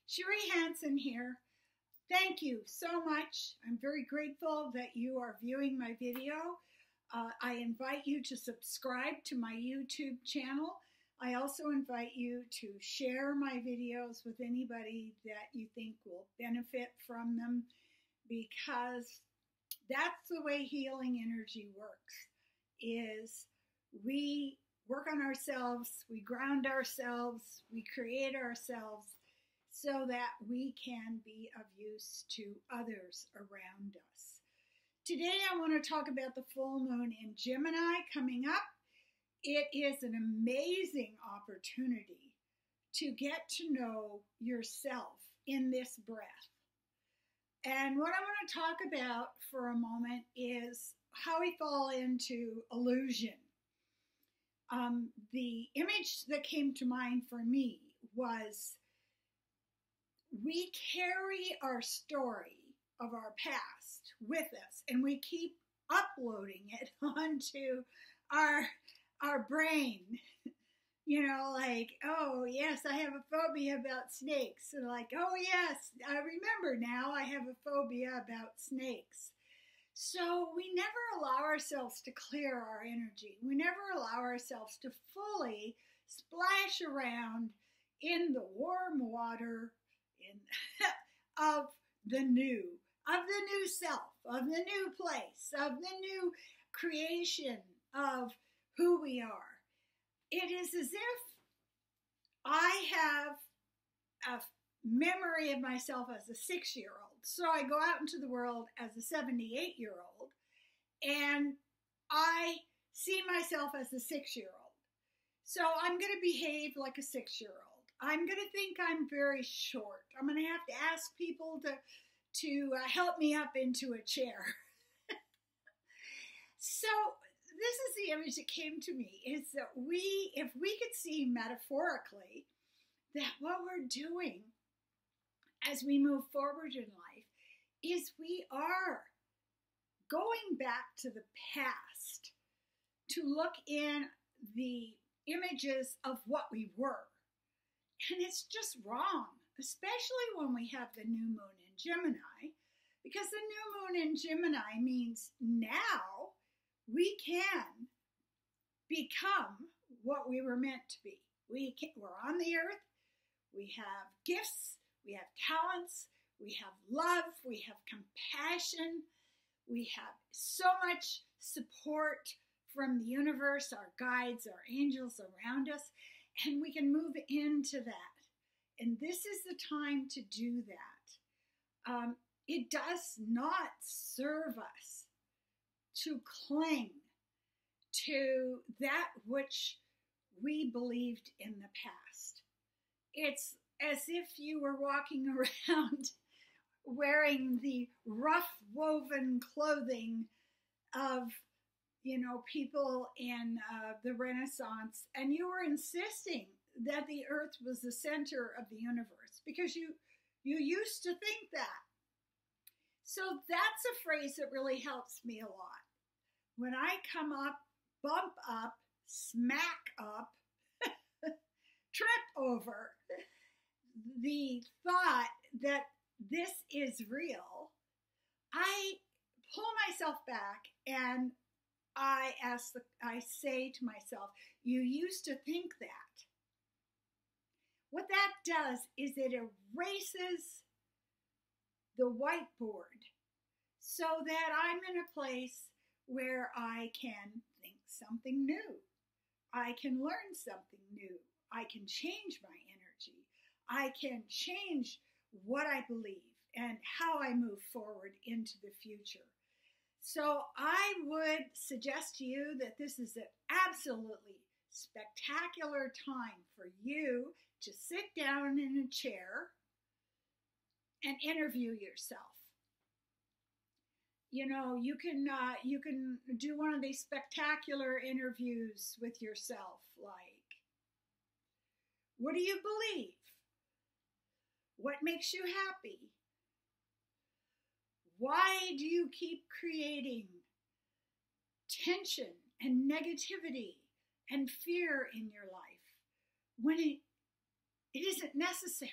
Cherie Hanson here. Thank you so much. I'm very grateful that you are viewing my video. I invite you to subscribe to my YouTube channel. I also invite you to share my videos with anybody that you think will benefit from them, because that's the way healing energy works, is we work on ourselves, we ground ourselves, we create ourselves so that we can be of use to others around us. Today I want to talk about the full moon in Gemini coming up. It is an amazing opportunity to get to know yourself in this breath. And what I want to talk about for a moment is how we fall into illusion. The image that came to mind for me was, we carry our story of our past with us, and we keep uploading it onto our brain. You know, like, oh yes, I have a phobia about snakes. And like, oh yes, I remember now I have a phobia about snakes. So we never allow ourselves to clear our energy. We never allow ourselves to fully splash around in the warm water of the new self, of the new place, of the new creation of who we are. It is as if I have a memory of myself as a 6-year-old. So I go out into the world as a 78-year-old, and I see myself as a 6-year-old. So I'm going to behave like a 6-year-old. I'm going to think I'm very short. I'm going to have to ask people to help me up into a chair. So this is the image that came to me, is that if we could see metaphorically that what we're doing as we move forward in life is we are going back to the past to look in the images of what we were. And it's just wrong, especially when we have the new moon in Gemini, because the new moon in Gemini means now we can become what we were meant to be. We're on the earth, we have gifts, we have talents, we have love, we have compassion, we have so much support from the universe, our guides, our angels around us, and we can move into that. And this is the time to do that. It does not serve us to cling to that which we believed in the past. It's as if you were walking around wearing the rough woven clothing of, people in the Renaissance, and you were insisting that the earth was the center of the universe because you used to think that. So that's a phrase that really helps me a lot. When I come up, bump up, smack up, trip over the thought that this is real, I pull myself back and I say to myself, you used to think that. What that does is it erases the whiteboard so that I'm in a place where I can think something new. I can learn something new. I can change my energy. I can change what I believe and how I move forward into the future. So I would suggest to you that this is an absolutely spectacular time for you to sit down in a chair and interview yourself. You can do one of these spectacular interviews with yourself, like, what do you believe? What makes you happy? Why do you keep creating tension and negativity and fear in your life when it isn't necessary?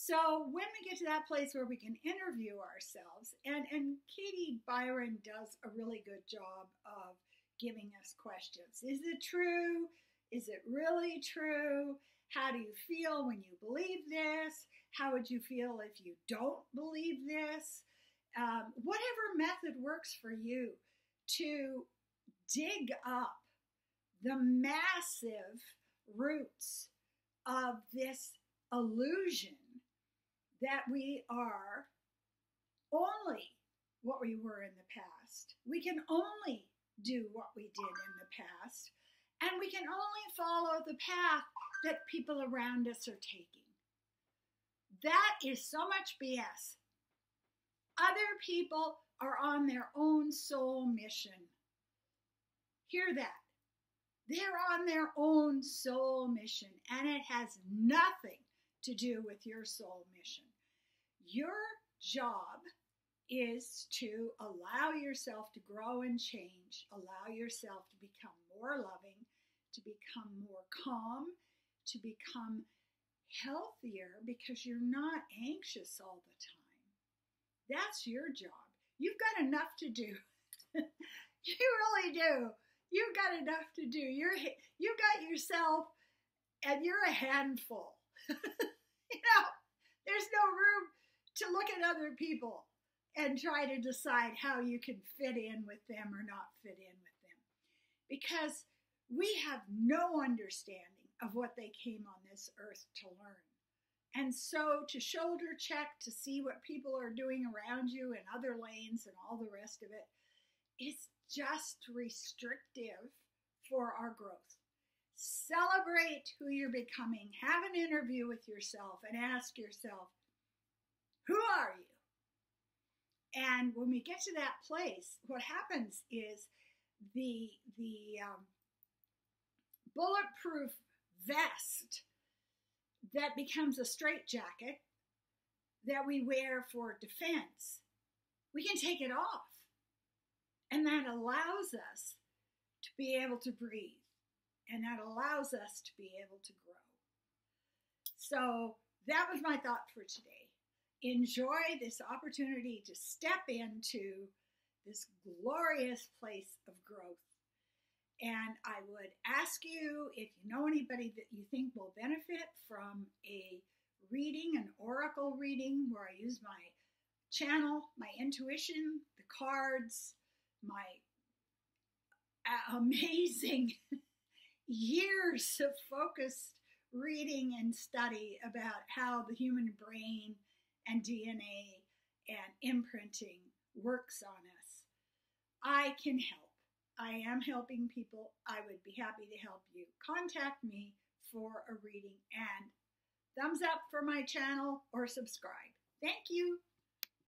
So when we get to that place where we can interview ourselves, and Katie Byron does a really good job of giving us questions. Is it true? Is it really true? How do you feel when you believe this? How would you feel if you don't believe this? Whatever method works for you to dig up the massive roots of this illusion that we are only what we were in the past. We can only do what we did in the past, and we can only follow the path that people around us are taking. That is so much BS. Other people are on their own soul mission. Hear that. They're on their own soul mission, and it has nothing to do with your soul mission. Your job is to allow yourself to grow and change, allow yourself to become more loving, to become more calm, to become healthier, because you're not anxious all the time. That's your job. You've got enough to do. You really do. You've got enough to do. You got yourself, and you're a handful. There's no room to look at other people and try to decide how you can fit in with them or not fit in with them. Because we have no understanding of what they came on this earth to learn. And so to shoulder check, to see what people are doing around you in other lanes and all the rest of it, is just restrictive for our growth. Celebrate who you're becoming. Have an interview with yourself and ask yourself, who are you? And when we get to that place, what happens is the bulletproof vest that becomes a straitjacket that we wear for defense, we can take it off. And that allows us to be able to breathe. And that allows us to be able to grow. So that was my thought for today. Enjoy this opportunity to step into this glorious place of growth. And I would ask you, if you know anybody that you think will benefit from a reading, an oracle reading, where I use my channel, my intuition, the cards, my amazing years of focused reading and study about how the human brain and DNA and imprinting works on us. I can help. I am helping people. I would be happy to help you. Contact me for a reading, and thumbs up for my channel or subscribe. Thank you.